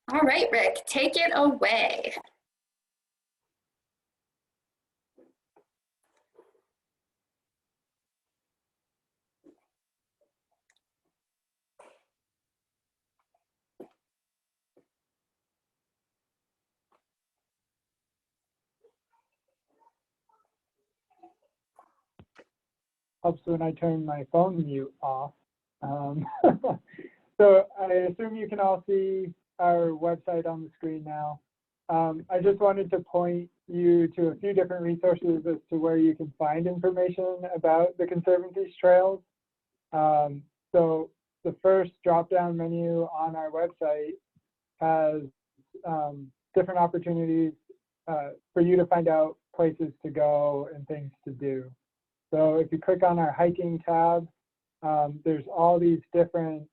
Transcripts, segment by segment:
All right, Rick, take it away. Helps when I turn my phone mute off. So I assume you can all see our website on the screen now. I just wanted to point you to a few different resources as to where you can find information about the Conservancy's trails. So the first drop-down menu on our website has different opportunities for you to find out places to go and things to do. So if you click on our hiking tab, there's all these different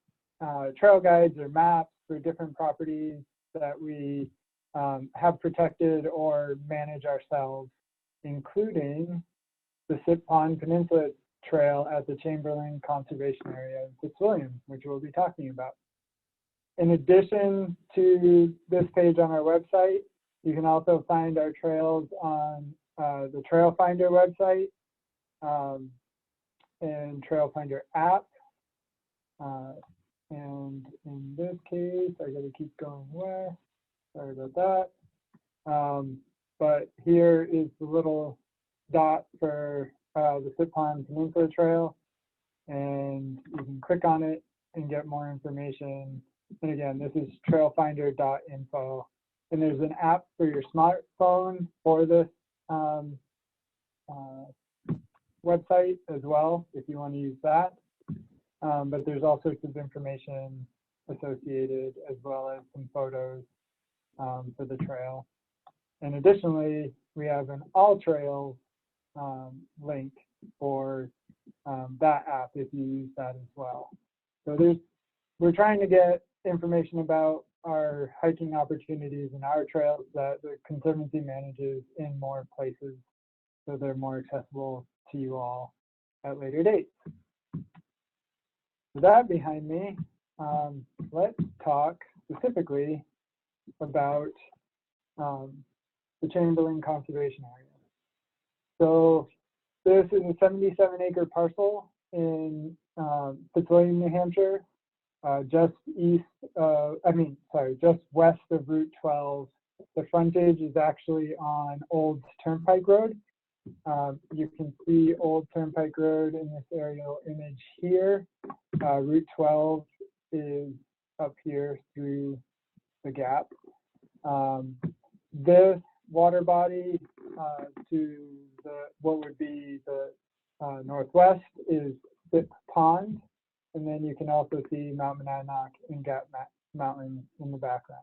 trail guides or maps for different properties that we have protected or manage ourselves, including the Sip Pond Penisula Trail at the Chamberlain Conservation Area in Fitzwilliam, which we'll be talking about. In addition to this page on our website, you can also find our trails on the Trail Finder website and Trail Finder app. And in this case, I gotta keep going west. Sorry about that. But here is the little dot for the Sip Pond Peninsula Trail, and you can click on it and get more information. And again, this is trailfinder.info. And there's an app for your smartphone for this website as well, if you want to use that. But there's all sorts of information associated, as well as some photos for the trail. And additionally, we have an all trails link for that app if you use that as well. So we're trying to get information about our hiking opportunities and our trails that the Conservancy manages in more places, so they're more accessible to you all at later dates. With that behind me, let's talk specifically about the Chamberlain Conservation Area. So this is a 77-acre parcel in Fitzwilliam, New Hampshire, just west of Route 12. The frontage is actually on Old Turnpike Road. You can see Old Turnpike Road in this aerial image here. Route 12 is up here through the gap. This water body to what would be the northwest is Sip Pond, and then you can also see Mount Monadnock and Gap Mountain in the background.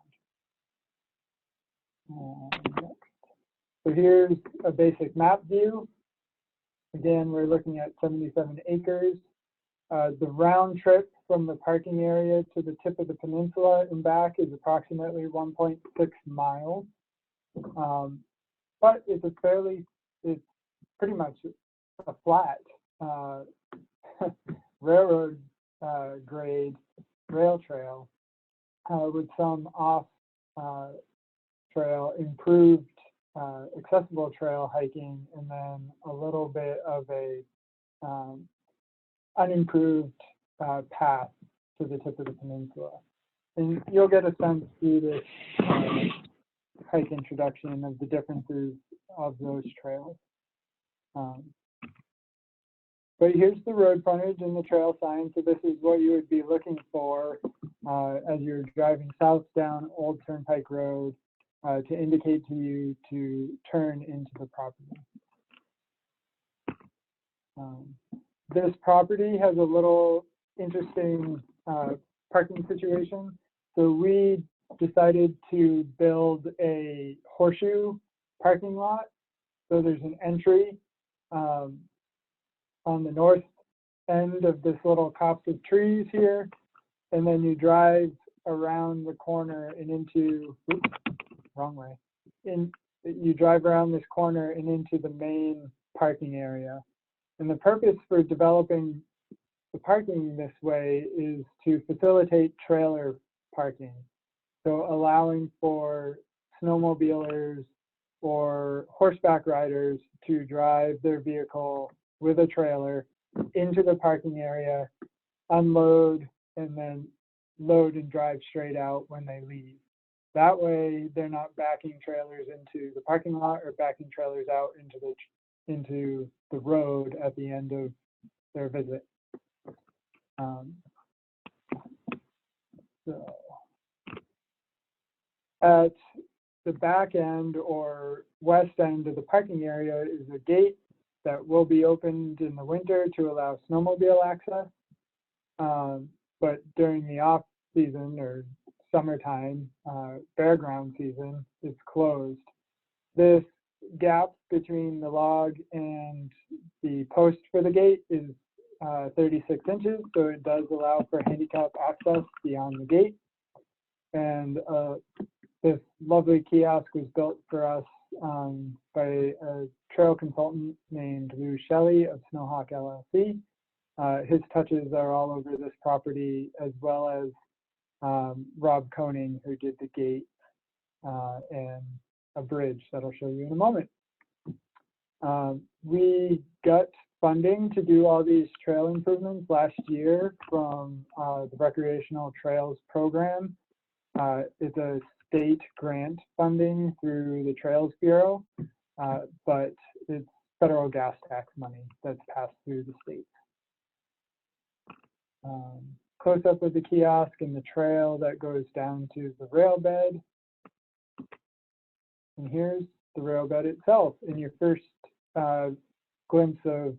So here's a basic map view. Again, we're looking at 77 acres. The round trip from the parking area to the tip of the peninsula and back is approximately 1.6 miles. But it's pretty much a flat railroad grade rail trail with some off trail improved accessible trail hiking, and then a little bit of a unimproved path to the tip of the peninsula. And you'll get a sense through this hike introduction of the differences of those trails. But here's the road frontage and the trail sign. So this is what you would be looking for as you're driving south down Old Turnpike Road to indicate to you to turn into the property. This property has a little interesting parking situation. So we decided to build a horseshoe parking lot. So there's an entry on the north end of this little copse of trees here, and then you drive around the corner and into, oops, wrong way. You drive around this corner and into the main parking area. And the purpose for developing the parking this way is to facilitate trailer parking. So allowing for snowmobilers or horseback riders to drive their vehicle with a trailer into the parking area, unload, and then load and drive straight out when they leave. That way, they're not backing trailers into the parking lot or backing trailers out into the road at the end of their visit. So at the back end or west end of the parking area is a gate that will be opened in the winter to allow snowmobile access. But during the off season or summertime, fairground season, it's closed. This gap between the log and the post for the gate is 36 inches, so it does allow for handicap access beyond the gate. And this lovely kiosk was built for us by a trail consultant named Lou Shelley of Snowhawk LLC. His touches are all over this property, as well as Rob Koning, who did the gate and a bridge that I'll show you in a moment. We got funding to do all these trail improvements last year from the Recreational Trails Program. It's a state grant funding through the Trails Bureau, but it's federal gas tax money that's passed through the state. Close up of the kiosk and the trail that goes down to the rail bed. And here's the rail bed itself, and your first glimpse of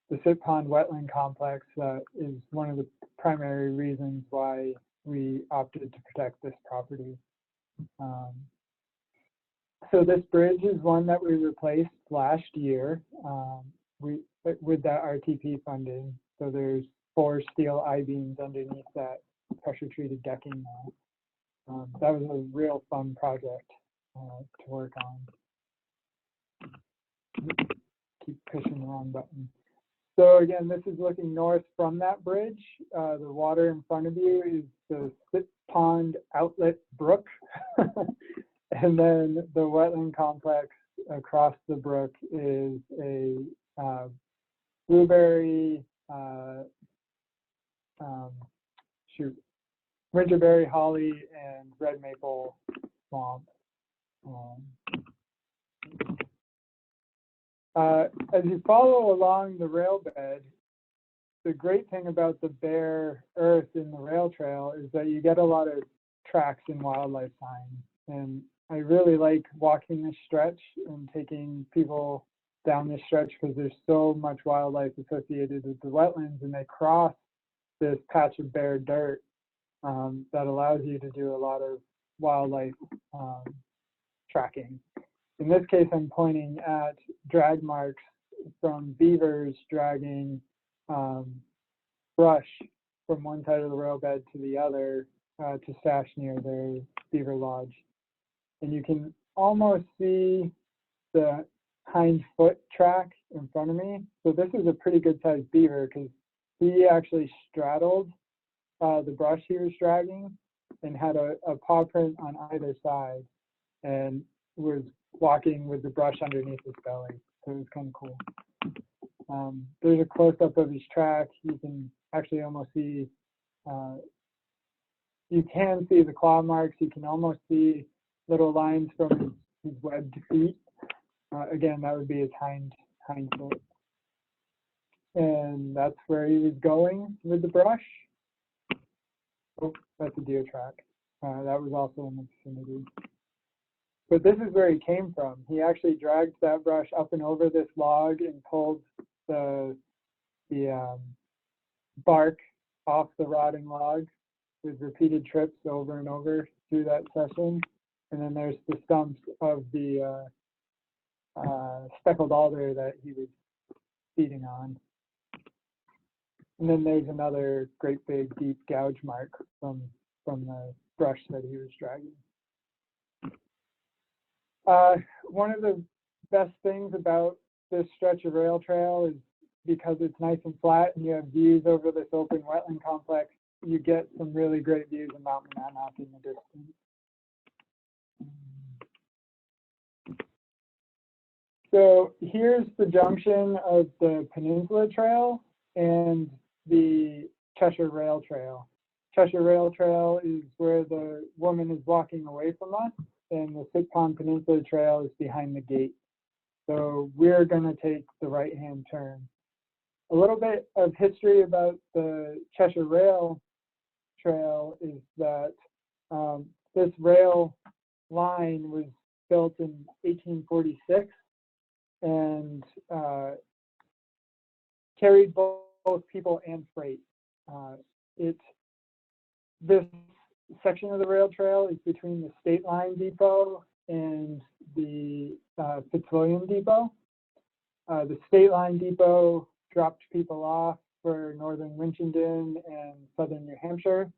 the Sip Pond Wetland Complex is one of the primary reasons why we opted to protect this property. So this bridge is one that we replaced last year with that RTP funding. So there's 4 steel I-beams underneath that pressure treated decking now. That was a real fun project to work on. Keep pushing the wrong button. So again, this is looking north from that bridge. The water in front of you is the Sip Pond Outlet Brook. And then the wetland complex across the brook is a blueberry, winterberry, holly, and red maple swamp. As you follow along the rail bed, the great thing about the bare earth in the rail trail is that you get a lot of tracks and wildlife signs. And I really like walking this stretch and taking people down this stretch because there's so much wildlife associated with the wetlands, and they cross this patch of bare dirt that allows you to do a lot of wildlife tracking. In this case, I'm pointing at drag marks from beavers dragging brush from one side of the rail bed to the other to stash near their Beaver Lodge. And you can almost see the hind foot track in front of me. So this is a pretty good sized beaver because he actually straddled the brush he was dragging and had a paw print on either side and was walking with the brush underneath his belly. So it was kind of cool. There's a close-up of his track. You can actually almost see, you can see the claw marks. You can almost see little lines from his webbed feet. Again, that would be his hind foot. And that's where he was going with the brush. Oh, that's a deer track. That was also in the vicinity. But this is where he came from. He actually dragged that brush up and over this log and pulled the bark off the rotting log with repeated trips over and over through that session. And then there's the stumps of the speckled alder that he was feeding on. And then there's another great big deep gouge mark from the brush that he was dragging. One of the best things about this stretch of rail trail is because it's nice and flat and you have views over this open wetland complex, you get some really great views of Mount Monadnock in the distance. So here's the junction of the Peninsula Trail and the Cheshire Rail Trail. Cheshire Rail Trail is where the woman is walking away from us, and the Sip Pond Penisula Trail is behind the gate. So we're going to take the right-hand turn. A little bit of history about the Cheshire Rail Trail is that this rail line was built in 1846 and carried both people and freight. This section of the rail trail is between the State Line Depot and the Fitzwilliam Depot. The State Line Depot dropped people off for northern Winchendon and southern New Hampshire,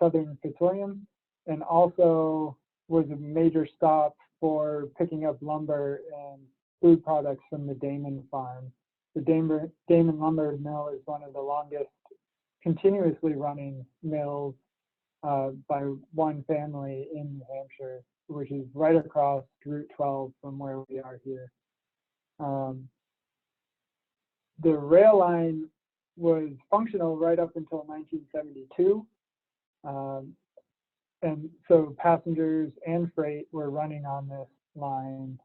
southern Fitzwilliam, and also was a major stop for picking up lumber and food products from the Damon farm. The Damon lumber mill is one of the longest continuously running mills by one family in New Hampshire, which is right across Route 12 from where we are here. The rail line was functional right up until 1972. And so passengers and freight were running on this line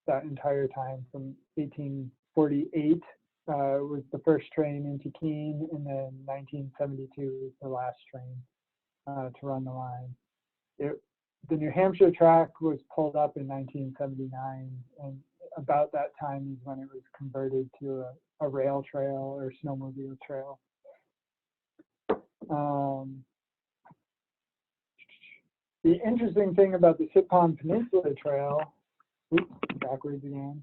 that entire time. From 1848 was the first train into Keene, and then 1972 was the last train to run the line. The New Hampshire track was pulled up in 1979, and about that time is when it was converted to a rail trail or snowmobile trail. The interesting thing about the Sip Pond Peninsula Trail, backwards again,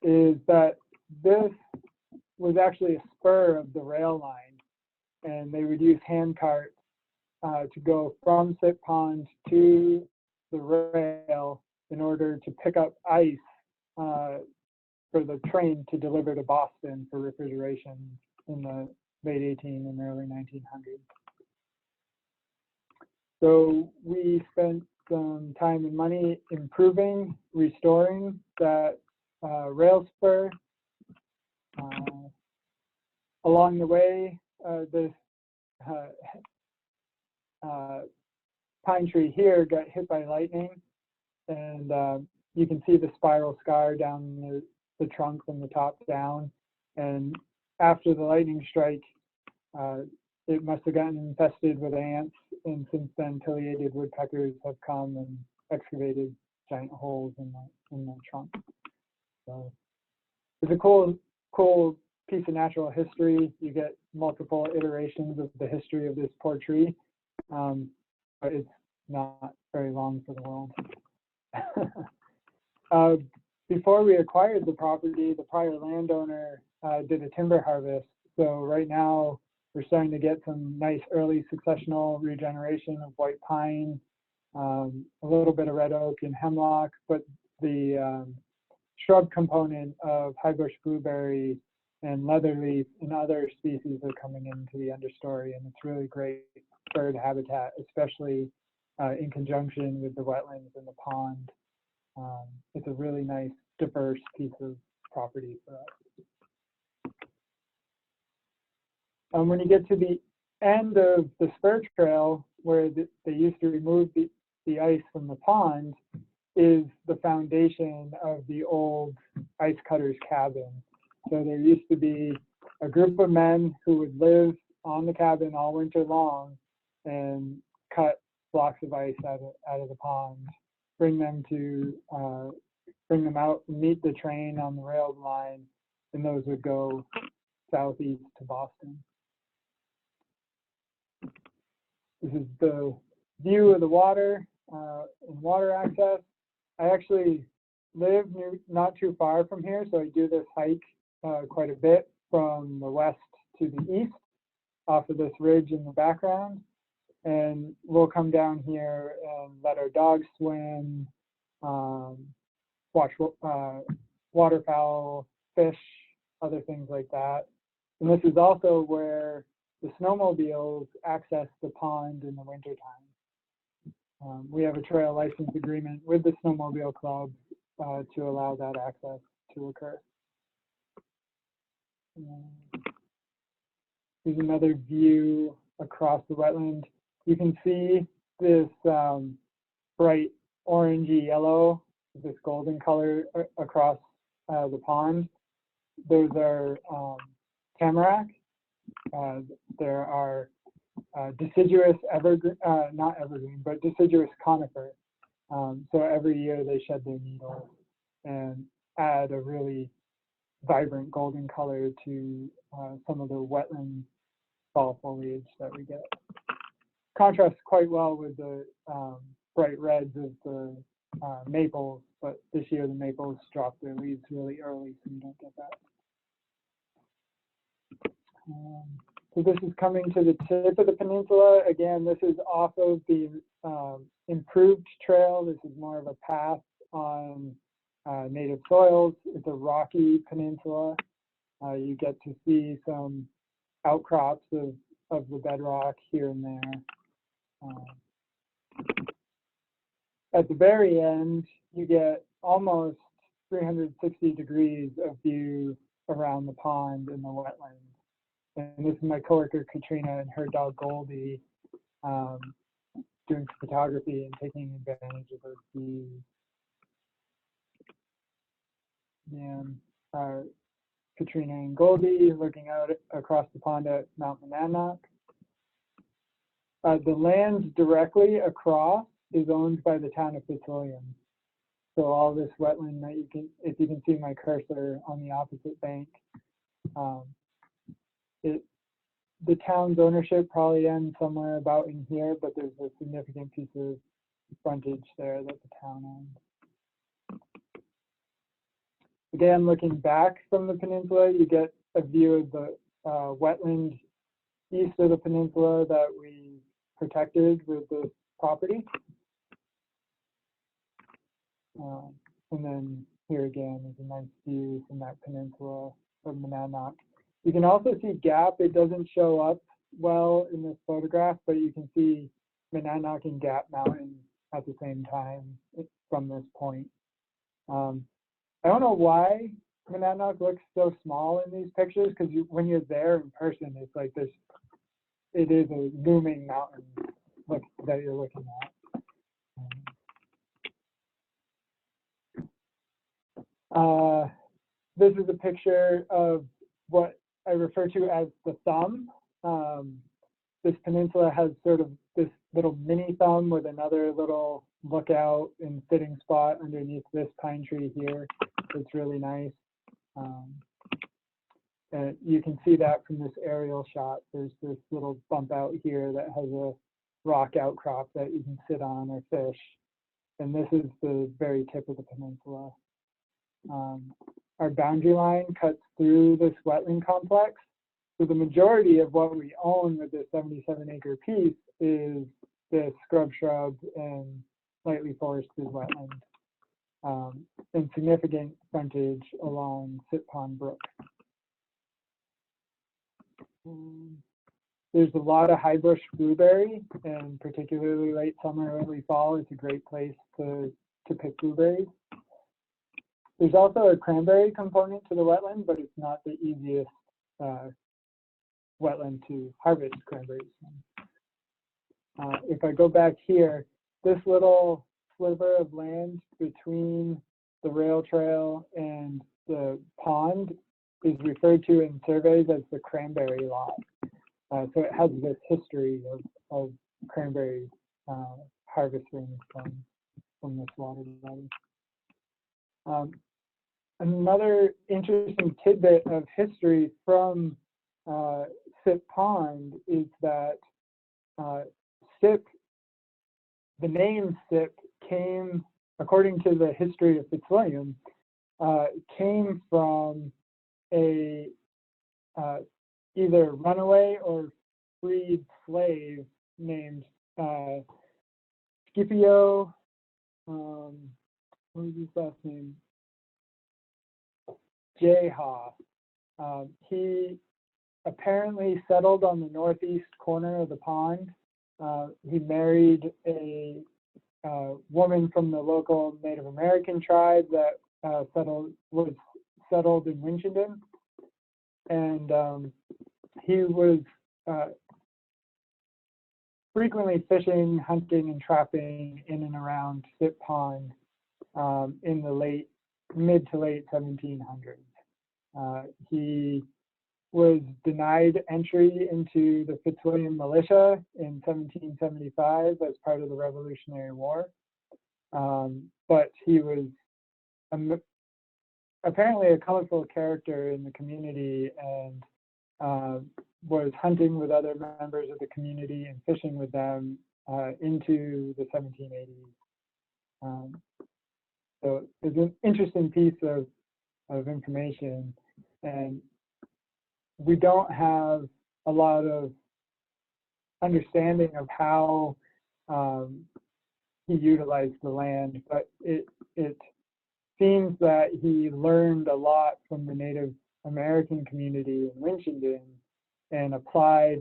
is that this was actually a spur of the rail line, and they would use hand carts to go from Sip Pond to the rail in order to pick up ice for the train to deliver to Boston for refrigeration in the late 18 and early 1900s. So we spent some time and money improving, restoring that rail spur. Along the way, this pine tree here got hit by lightning, and you can see the spiral scar down the trunk from the top down. And after the lightning strike, it must have gotten infested with ants, and since then pileated woodpeckers have come and excavated giant holes in the trunk. So it's a cool piece of natural history. You get multiple iterations of the history of this poor tree, but it's not very long for the world. Before we acquired the property, the prior landowner did a timber harvest. So right now we're starting to get some nice early successional regeneration of white pine, a little bit of red oak and hemlock, but the shrub component of high bush blueberry and leatherleaf and other species are coming into the understory, and it's really great bird habitat, especially in conjunction with the wetlands and the pond. It's a really nice, diverse piece of property for us. When you get to the end of the spur trail, where they used to remove the ice from the pond, is the foundation of the old ice cutter's cabin. So there used to be a group of men who would live on the cabin all winter long and cut blocks of ice out of the pond, bring them out and meet the train on the railed line, and those would go southeast to Boston. This is the view of the water and water access. I actually live not too far from here, so I do this hike quite a bit from the west to the east off of this ridge in the background. And we'll come down here and let our dogs swim, watch waterfowl, fish, other things like that. And this is also where the snowmobiles access the pond in the wintertime. We have a trail license agreement with the snowmobile club, to allow that access to occur. Here's another view across the wetland. You can see this bright orangey yellow, this golden color across the pond. Those are tamarack. There are deciduous not evergreen, but deciduous conifer. So every year they shed their needles and add a really vibrant golden color to some of the wetland fall foliage that we get. Contrasts quite well with the bright reds of the maples, but this year the maples drop their leaves really early, so you don't get that. So this is coming to the tip of the peninsula. Again, this is off of the improved trail. This is more of a path on native soils. It's a rocky peninsula. You get to see some outcrops of the bedrock here and there. At the very end, you get almost 360 degrees of view around the pond and the wetlands. And this is my coworker Katrina and her dog Goldie doing photography and taking advantage of those views. And Katrina and Goldie looking out across the pond at Mount Monadnock. The land directly across is owned by the town of Fitzwilliam. So all this wetland that you can, if you can see my cursor on the opposite bank, the town's ownership probably ends somewhere about in here, but there's a significant piece of frontage there that the town owns. Again, looking back from the peninsula, you get a view of the wetland east of the peninsula that we protected with this property. And then here again is a nice view from that peninsula of Monadnock. You can also see Gap. It doesn't show up well in this photograph, but you can see Monadnock and Gap Mountain at the same time from this point. I don't know why Monadnock looks so small in these pictures, because when you're there in person, it's like this, it is a looming mountain that you're looking at. This is a picture of what I refer to as the thumb. This peninsula has sort of this little mini thumb with another little lookout and sitting spot underneath this pine tree here. It's really nice. And you can see that from this aerial shot. There's this little bump out here that has a rock outcrop that you can sit on or fish. And this is the very tip of the peninsula. Our boundary line cuts through this wetland complex. So the majority of what we own with this 77-acre piece is this scrub and lightly forested wetland, and significant frontage along Sip Pond Brook. There's a lot of high bush blueberry, and particularly late summer, early fall, it's a great place to pick blueberries. There's also a cranberry component to the wetland, but it's not the easiest wetland to harvest cranberries from. If I go back here, this little sliver of land between the rail trail and the pond is referred to in surveys as the cranberry lot. So it has this history of cranberry harvesting from this water body. Another interesting tidbit of history from Sip Pond is that Sip, the name Sip came, according to the history of Fitzwilliam, came from a either runaway or freed slave named Scipio, what was his last name? Jeha. He apparently settled on the northeast corner of the pond. He married a woman from the local Native American tribe that was settled in Winchendon, and he was frequently fishing, hunting, and trapping in and around Sip Pond in the mid to late 1700s. He was denied entry into the Fitzwilliam militia in 1775 as part of the Revolutionary War, but he was apparently a colorful character in the community, and was hunting with other members of the community and fishing with them into the 1780s. So it's an interesting piece of information, and we don't have a lot of understanding of how he utilized the land, but it seems that he learned a lot from the Native American community in Winchendon and applied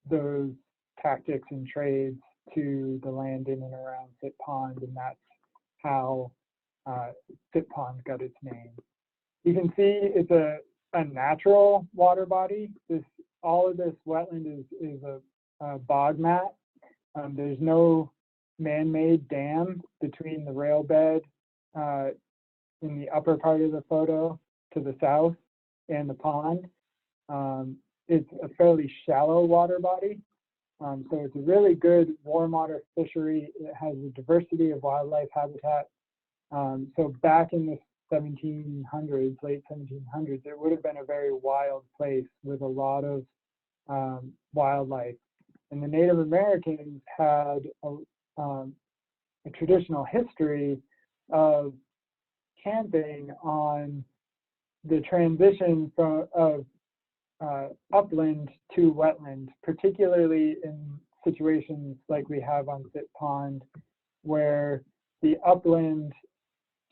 those tactics and trades to the land in and around Sip Pond, and that's how Sip Pond got its name. You can see it's a natural water body. All of this wetland is a bog mat. There's no man-made dam between the rail bed in the upper part of the photo to the south and the pond. It's a fairly shallow water body, so it's a really good warm water fishery. It has a diversity of wildlife habitat. So back in the 1700s, late 1700s, it would have been a very wild place with a lot of wildlife. And the Native Americans had a traditional history of camping on the transition of upland to wetland, particularly in situations like we have on Sip Pond, where the upland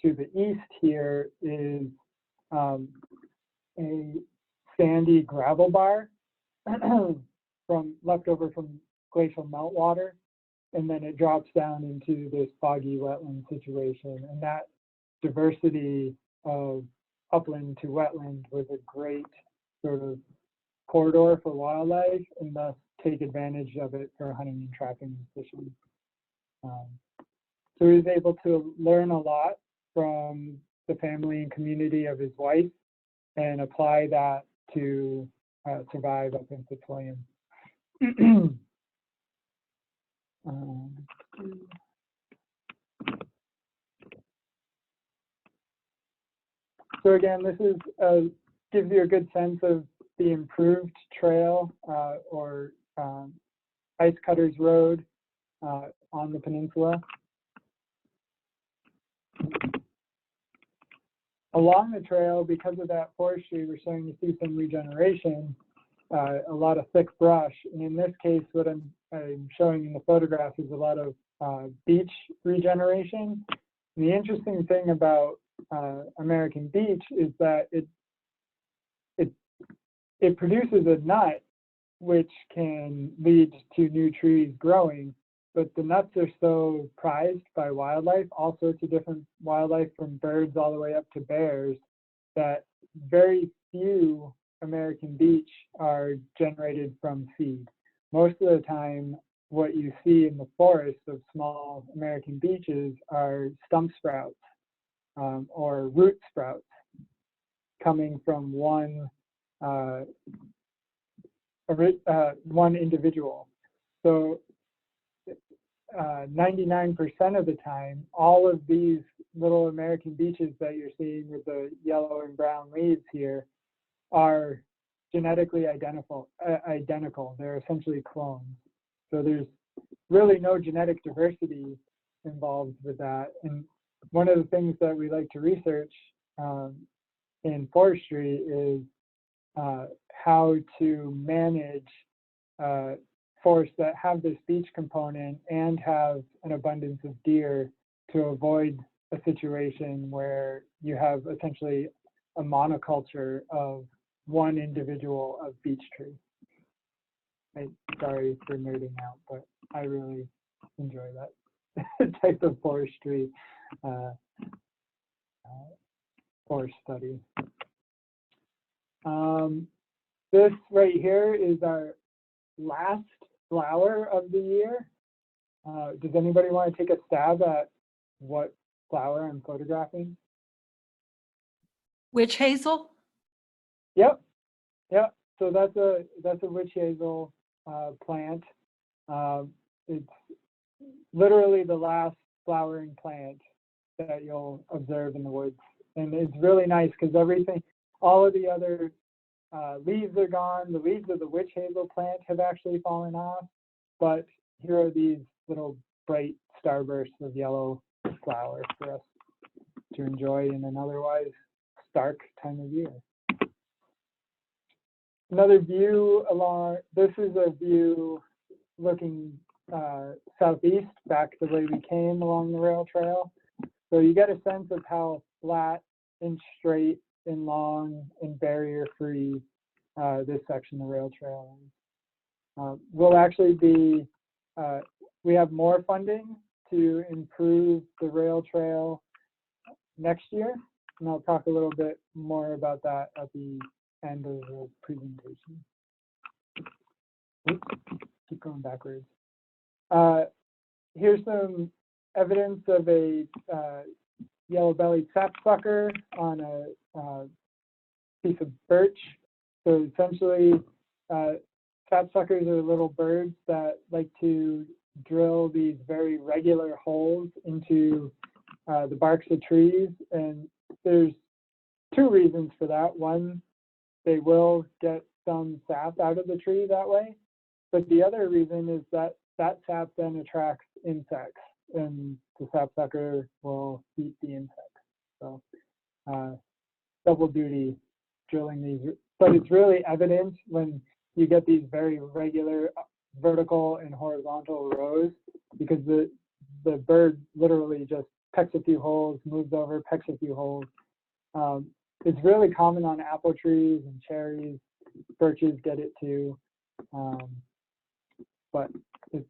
to the east here is a sandy gravel bar left over from glacial meltwater, and then it drops down into this boggy wetland situation. And that diversity of upland to wetland was a great sort of corridor for wildlife, and thus take advantage of it for hunting and trapping and fishing. So he was able to learn a lot from the family and community of his wife and apply that to survive up in Fitzwilliam. So again, this is gives you a good sense of the improved trail or ice cutters road on the peninsula. Along the trail, because of that forestry, we're starting to see some regeneration, a lot of thick brush. And in this case, what I'm showing in the photograph is a lot of beech regeneration. And the interesting thing about American beech is that it produces a nut which can lead to new trees growing, but the nuts are so prized by wildlife, all sorts of different wildlife from birds all the way up to bears, that very few American beech are generated from seed. Most of the time, what you see in the forest of small American beeches are stump sprouts or root sprouts coming from one individual. So 99% of the time, all of these little American beeches that you're seeing with the yellow and brown leaves here are genetically identical. They're essentially clones. So there's really no genetic diversity involved with that. And one of the things that we like to research in forestry is how to manage forests that have this beech component and have an abundance of deer to avoid a situation where you have essentially a monoculture of one individual of beech tree. Sorry for nerding out, but I really enjoy that. type of forestry forest study. This right here is our last flower of the year. Does anybody want to take a stab at what flower I'm photographing? Witch hazel? Yep. So that's a witch hazel plant. It's literally the last flowering plant that you'll observe in the woods, and it's really nice because all of the other leaves are gone. The leaves of the witch hazel plant have actually fallen off, but here are these little bright starbursts of yellow flower for us to enjoy in an otherwise stark time of year. Another view this is a view looking southeast, back the way we came along the rail trail. So you get a sense of how flat and straight and long and barrier-free this section of rail trail is. We'll actually be, we have more funding to improve the rail trail next year, and I'll talk a little bit more about that at the end of the presentation. Oops, keep going backwards. Here's some evidence of a yellow-bellied sapsucker on a piece of birch. So essentially, sapsuckers are little birds that like to drill these very regular holes into the barks of trees, and there's two reasons for that. One, they will get some sap out of the tree that way, but the other reason is that sap then attracts insects, and the sapsucker will eat the insects. So double duty drilling these, but it's really evident when you get these very regular vertical and horizontal rows, because the bird literally just pecks a few holes, moves over, pecks a few holes. It's really common on apple trees and cherries. Birches get it too, but it's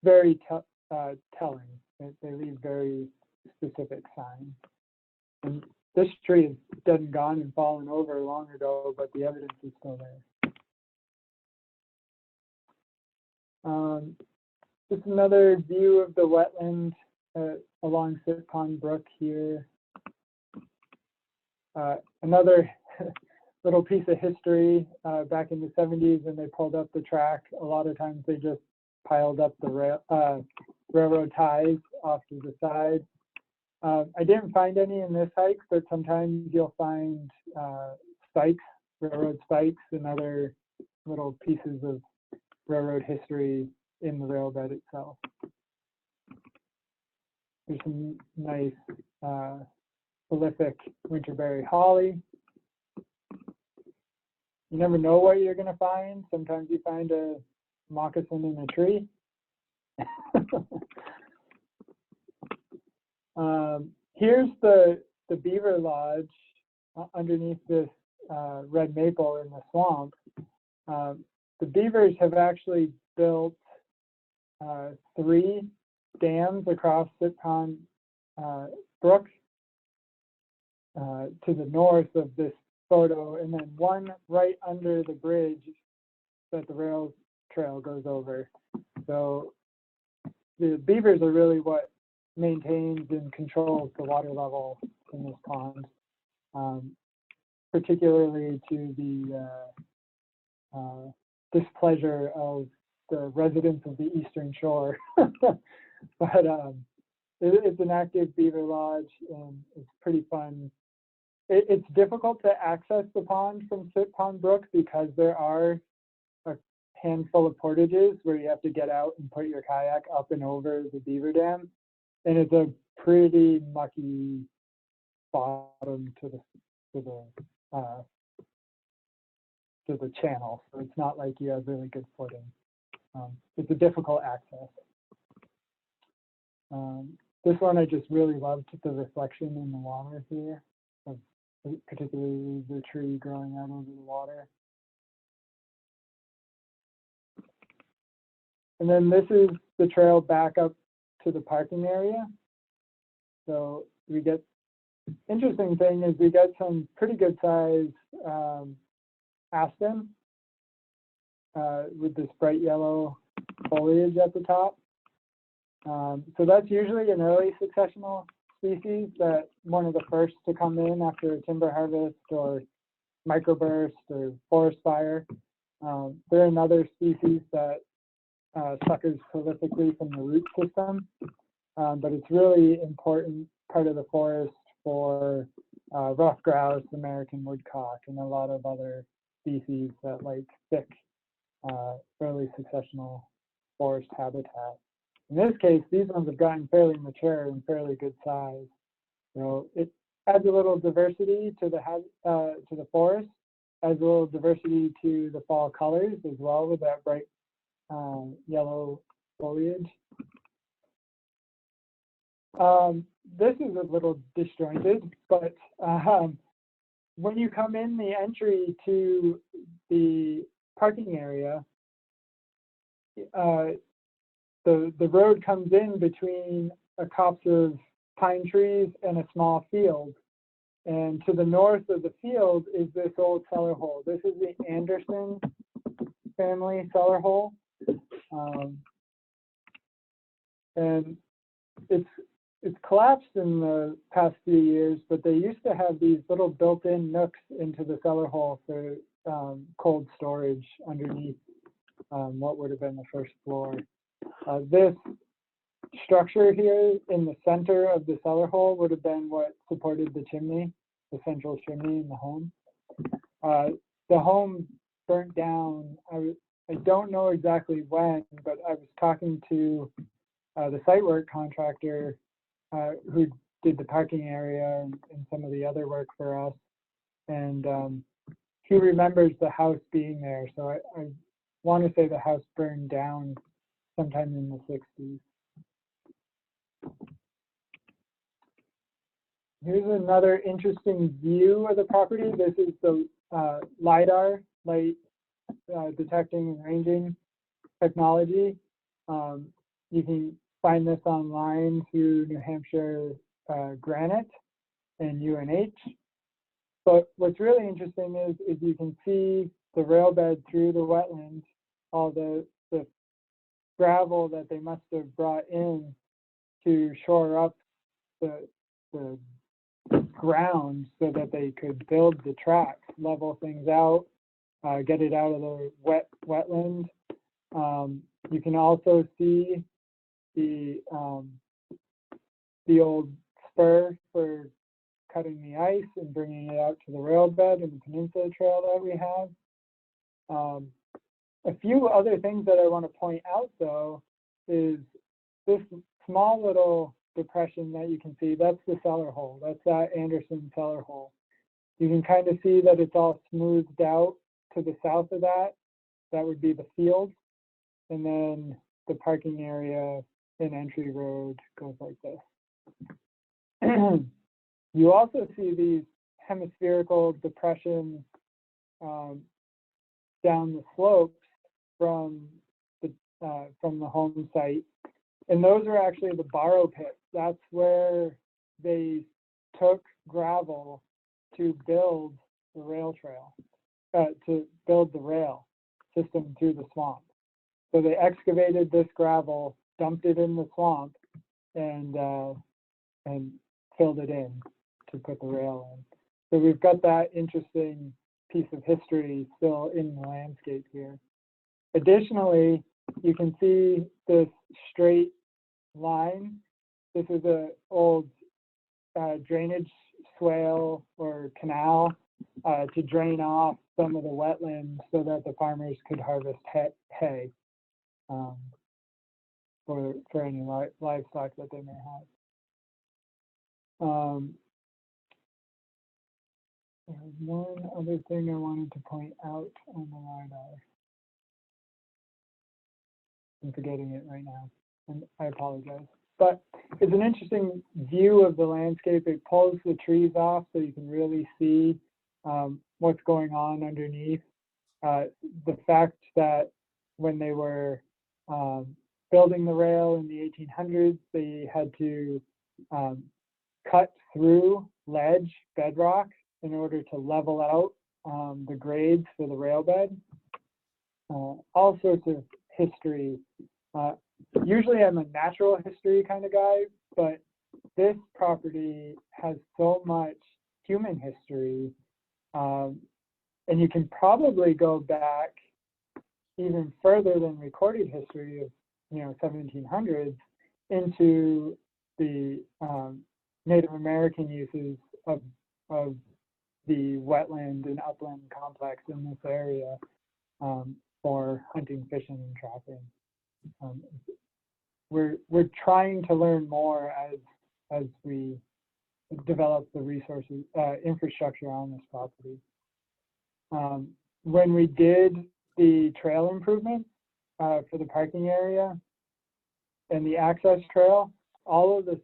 very telling. They leave very specific signs. And this tree is dead and gone and fallen over long ago, but the evidence is still there. Just another view of the wetland along Sip Pond Brook here. Another little piece of history. Back in the 70s when they pulled up the track, a lot of times they just piled up the railroad ties off to the side. I didn't find any in this hike, but sometimes you'll find spikes, railroad spikes, and other little pieces of railroad history in the railbed itself. There's some nice prolific winterberry holly. You never know what you're going to find. Sometimes you find a moccasin in a tree. Here's the Beaver Lodge underneath this red maple in the swamp. The beavers have actually built 3 dams across Sip Pond Brook to the north of this photo, and then one right under the bridge that the rail trail goes over. So the beavers are really what maintains and controls the water level in this pond, particularly to the displeasure of the residents of the eastern shore. But it's an active beaver lodge, and it's pretty fun. It's difficult to access the pond from Sip Pond Brook because there are a handful of portages where you have to get out and put your kayak up and over the beaver dam, and it's a pretty mucky bottom to the channel, so it's not like you have really good footing. It's a difficult access. This one I just really loved the reflection in the water here, of particularly the tree growing out over the water. And then this is the trail back up to the parking area. So we get, interesting thing is we get some pretty good size aspen with this bright yellow foliage at the top. So that's usually an early successional species, that one of the first to come in after a timber harvest or microburst or forest fire. They're another species that suckers prolifically from the root system, but it's really important part of the forest for rough grouse, American woodcock, and a lot of other species that like thick early successional forest habitat. In this case, these ones have gotten fairly mature and fairly good size. So it adds a little diversity to the forest, adds a little diversity to the fall colors as well with that bright yellow foliage. This is a little disjointed, but when you come in the entry to the parking area, the road comes in between a copse of pine trees and a small field. And to the north of the field is this old cellar hole. This is the Anderson family cellar hole. And it's collapsed in the past few years, but they used to have these little built-in nooks into the cellar hole for cold storage underneath what would have been the first floor. This structure here in the center of the cellar hole would have been what supported the chimney, the central chimney in the home. The home burnt down, I don't know exactly when, but I was talking to the site work contractor who did the parking area and some of the other work for us. And he remembers the house being there. So I want to say the house burned down sometime in the 60s. Here's another interesting view of the property. This is the LiDAR, light detecting and ranging technology. You can find this online through New Hampshire Granite and UNH. But what's really interesting is you can see the rail bed through the wetlands, all the gravel that they must have brought in to shore up the ground so that they could build the track, level things out, get it out of the wetland. You can also see the old spur for cutting the ice and bringing it out to the rail bed and the Peninsula Trail that we have. A few other things that I want to point out, though, is this small little depression that you can see. That's the cellar hole. That's that Anderson cellar hole. You can kind of see that it's all smoothed out to the south of that. That would be the field. And then the parking area and entry road goes like this. You also see these hemispherical depressions down the slopes from the home site, and those are actually the borrow pits. That's where they took gravel to build the rail trail, to build the rail system through the swamp. So they excavated this gravel, dumped it in the swamp, and filled it in to put the rail in. So we've got that interesting piece of history still in the landscape here. Additionally, you can see this straight line. This is an old drainage swale or canal to drain off some of the wetlands so that the farmers could harvest hay for any livestock that they may have. There's one other thing I wanted to point out on the LiDAR. I'm forgetting it right now, and I apologize. But it's an interesting view of the landscape. It pulls the trees off so you can really see what's going on underneath. The fact that when they were building the rail in the 1800s, they had to cut through ledge bedrock in order to level out the grades for the rail bed. All sorts of history. Usually I'm a natural history kind of guy, but this property has so much human history. And you can probably go back even further than recorded history of, 1700s into the Native American uses of the wetland and upland complex in this area for hunting, fishing, and trapping. We're trying to learn more as we develop the resources, infrastructure on this property. When we did the trail improvements for the parking area and the access trail, all of the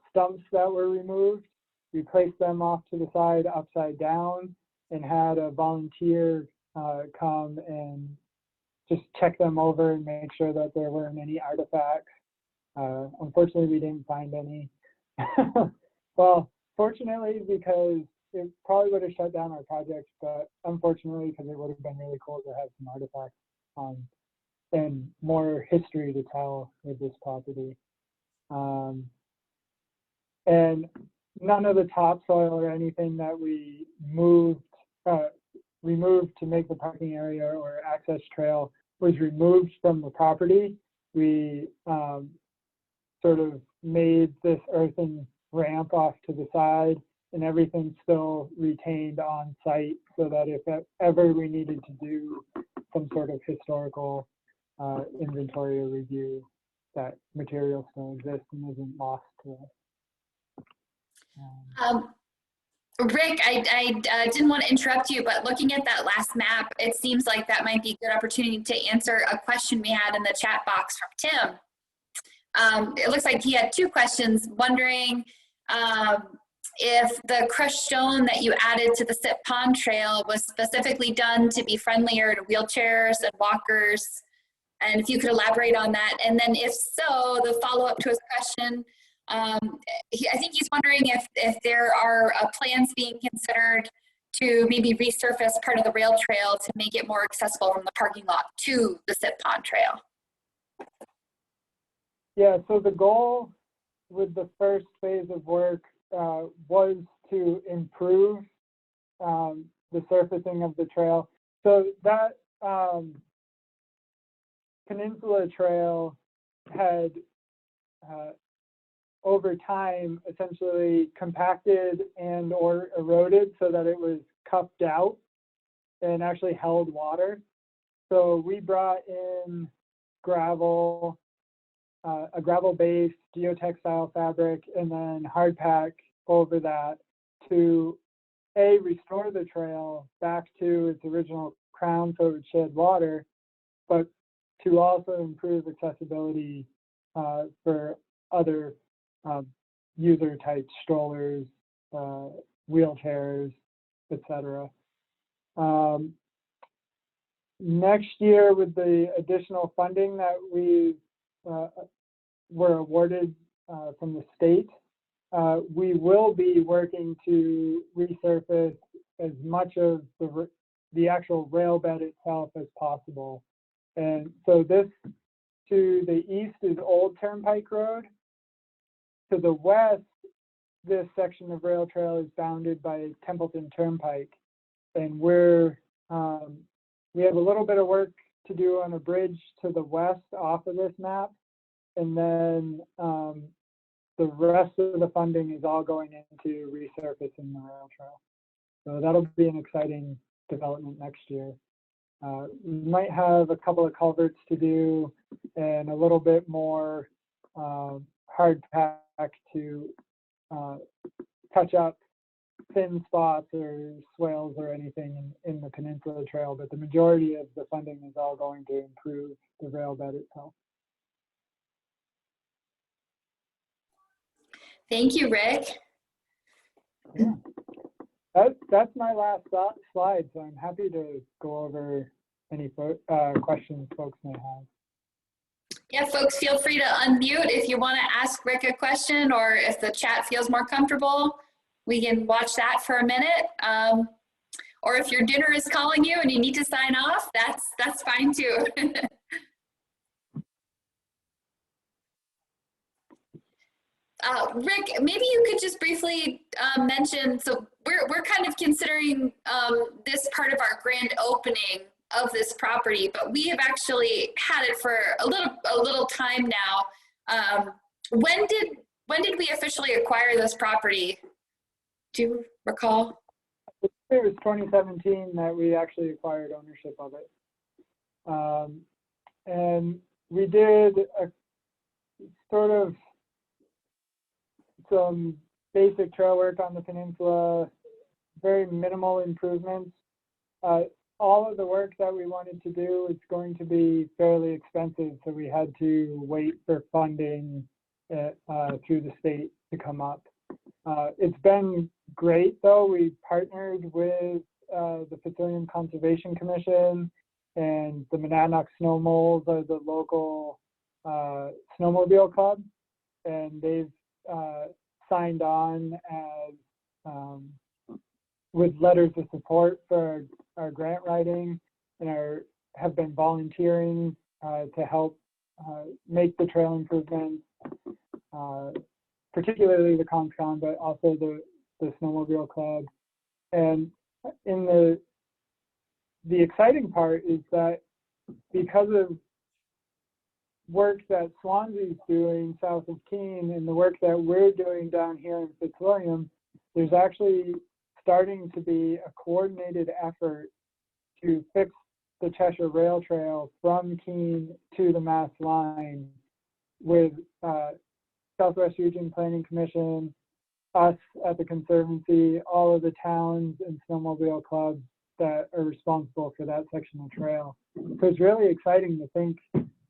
stumps that were removed, we placed them off to the side upside down and had a volunteer come and just check them over and make sure that there weren't any artifacts. Unfortunately, we didn't find any. Well, fortunately, because it probably would have shut down our project, but unfortunately, because it would have been really cool to have some artifacts and more history to tell with this property. And none of the topsoil or anything that we removed to make the parking area or access trail was removed from the property. We sort of made this earthen ramp off to the side, and everything's still retained on site so that if ever we needed to do some sort of historical inventory or review, that material still exists and isn't lost to us. Rick, I didn't want to interrupt you, but looking at that last map, it seems like that might be a good opportunity to answer a question we had in the chat box from Tim. It looks like he had two questions, wondering if the crushed stone that you added to the Sip Pond Trail was specifically done to be friendlier to wheelchairs and walkers, and if you could elaborate on that. And then if so, the follow-up to his question, I think he's wondering if there are plans being considered to maybe resurface part of the rail trail to make it more accessible from the parking lot to the Sip Pond Trail. Yeah, so the goal with the first phase of work was to improve the surfacing of the trail. So that Peninsula Trail had over time essentially compacted and or eroded so that it was cupped out and actually held water. So we brought in gravel, a gravel-based geotextile fabric, and then hard pack over that to restore the trail back to its original crown so it would shed water, but to also improve accessibility for other user type strollers, wheelchairs, etc. Next year, with the additional funding that we were awarded from the state, we will be working to resurface as much of the actual rail bed itself as possible. And so this to the east is Old Turnpike Road. To the west, this section of rail trail is bounded by Templeton Turnpike. And we have a little bit of work to do on a bridge to the west off of this map. And then the rest of the funding is all going into resurfacing the rail trail. So that'll be an exciting development next year. We might have a couple of culverts to do and a little bit more hard pack to touch up thin spots or swales or anything in the Peninsula Trail, but the majority of the funding is all going to improve the rail bed itself. Thank you, Rick. Yeah. That's my last slide, so I'm happy to go over any questions folks may have. Yeah, folks, feel free to unmute if you want to ask Rick a question, or if the chat feels more comfortable, we can watch that for a minute. Or if your dinner is calling you and you need to sign off, that's fine too. Rick, maybe you could just briefly mention, so we're kind of considering this part of our grand opening of this property, but we have actually had it for a little time now. When did we officially acquire this property? Do you recall? It was 2017 that we actually acquired ownership of it. And we did a sort of some basic trail work on the peninsula, very minimal improvements. All of the work that we wanted to do is going to be fairly expensive, so we had to wait for funding through the state to come up. It's been great though. We partnered with the Fitzwilliam Conservation Commission and the Monadnock Snow Moles are the local snowmobile club, and they've signed on as with letters of support for our grant writing, and have been volunteering to help make the trail improvements, particularly the ConsCon, but also the snowmobile club. And in the exciting part is that because of work that Swansea's doing south of Keene and the work that we're doing down here in Fitzwilliam, there's actually starting to be a coordinated effort to fix the Cheshire Rail Trail from Keene to the Mass line with Southwest Region Planning Commission, us at the Conservancy, all of the towns and snowmobile clubs that are responsible for that section of trail. So it's really exciting to think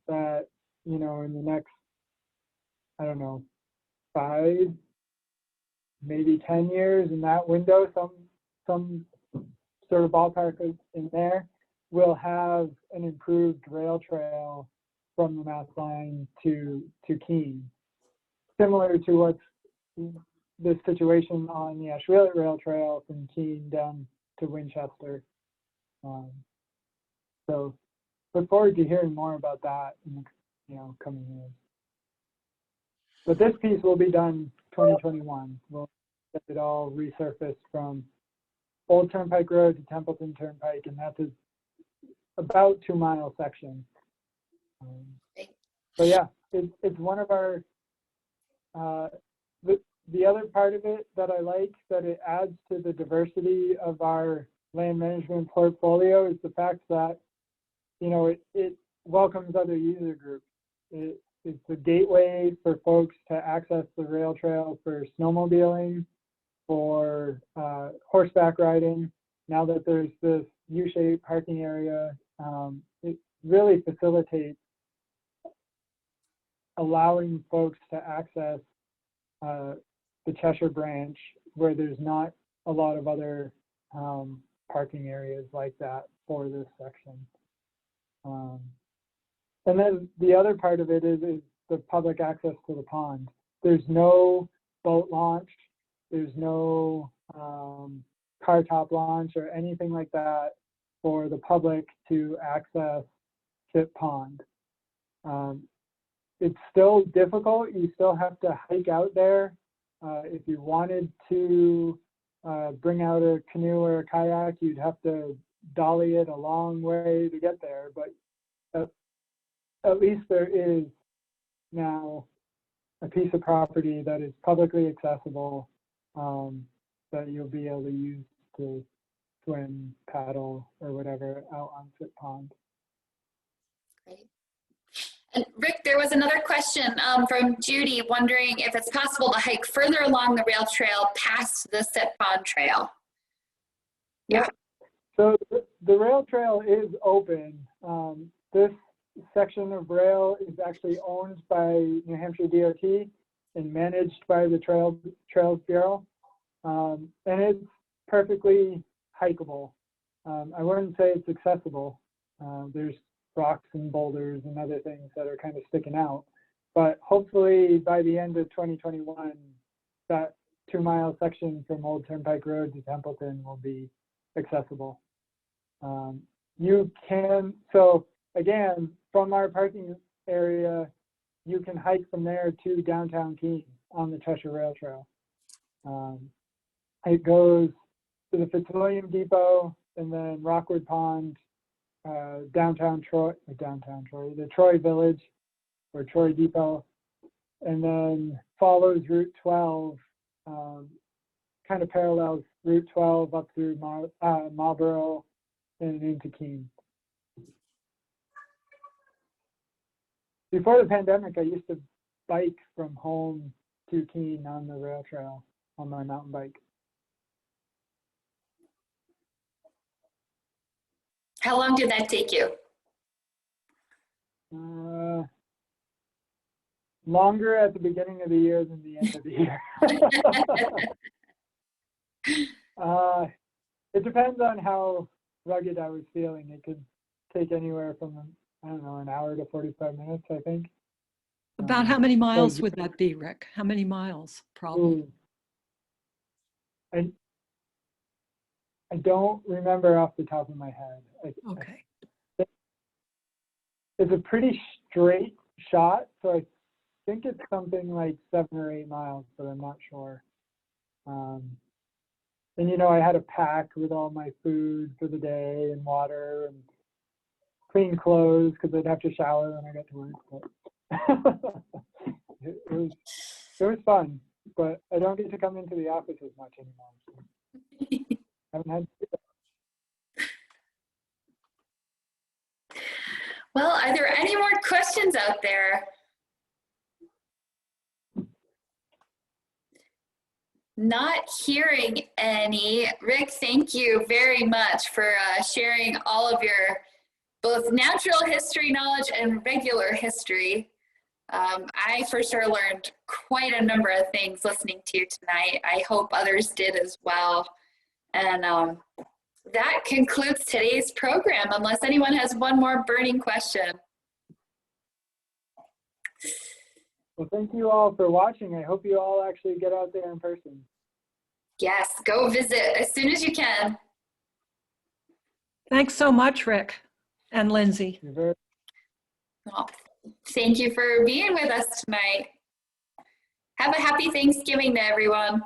that, you know, in the next, I don't know, 5, maybe 10 years, in that window, some sort of ballpark in there, we'll have an improved rail trail from the Mass line to Keene. Similar to what's the situation on the Ashwillet Rail Trail from Keene down to Winchester. So look forward to hearing more about that in the coming years. But this piece will be done 2021. We'll get it all resurfaced from Old Turnpike Road to Templeton Turnpike, and that's about 2-mile section. So yeah, it's one of our, the other part of it that I like, that it adds to the diversity of our land management portfolio, is the fact that, you know, it welcomes other user groups. It's a gateway for folks to access the rail trail for snowmobiling, for horseback riding. Now that there's this U-shaped parking area, it really facilitates allowing folks to access the Cheshire branch, where there's not a lot of other parking areas like that for this section. And then the other part of it is the public access to the pond. There's no boat launch, there's no car top launch or anything like that for the public to access Sip Pond. It's still difficult. You still have to hike out there. If you wanted to bring out a canoe or a kayak, you'd have to dolly it a long way to get there. But at least there is now a piece of property that is publicly accessible, that you'll be able to use to swim, paddle, or whatever out on Sip Pond. Great. And Rick, there was another question from Judy wondering if it's possible to hike further along the rail trail past the Sip Pond Trail. Yeah. So the rail trail is open. This section of rail is actually owned by New Hampshire DOT and managed by the Trails Bureau. And it's perfectly hikeable. I wouldn't say it's accessible. There's rocks and boulders and other things that are kind of sticking out. But hopefully by the end of 2021, that 2-mile section from Old Turnpike Road to Templeton will be accessible. You can, so again, from our parking area, you can hike from there to downtown Keene on the Cheshire Rail Trail. It goes to the Fitzwilliam Depot and then Rockwood Pond, downtown Troy, the Troy Village or Troy Depot, and then follows Route 12, kind of parallels Route 12 up through Marlborough and into Keene. Before the pandemic, I used to bike from home to Keene on the rail trail on my mountain bike. How long did that take you? Longer at the beginning of the year than the end of the year. It depends on how rugged I was feeling. It could take anywhere from, I don't know, an hour to 45 minutes, I think. About how many miles would that be, Rick? How many miles, probably? I don't remember off the top of my head. Okay. It's a pretty straight shot, so I think it's something like 7 or 8 miles, but I'm not sure. And you know, I had a pack with all my food for the day and water and clean clothes because I'd have to shower when I got to work. But it was fun, but I don't get to come into the office as much anymore. So I haven't had to do that. Well, are there any more questions out there? Not hearing any. Rick, thank you very much for sharing all of your both natural history knowledge and regular history. I for sure learned quite a number of things listening to you tonight. I hope others did as well. And that concludes today's program, unless anyone has one more burning question. Well, thank you all for watching. I hope you all actually get out there in person. Yes, go visit as soon as you can. Thanks so much, Rick and Lindsay. Well, thank you for being with us tonight. Have a happy Thanksgiving to everyone.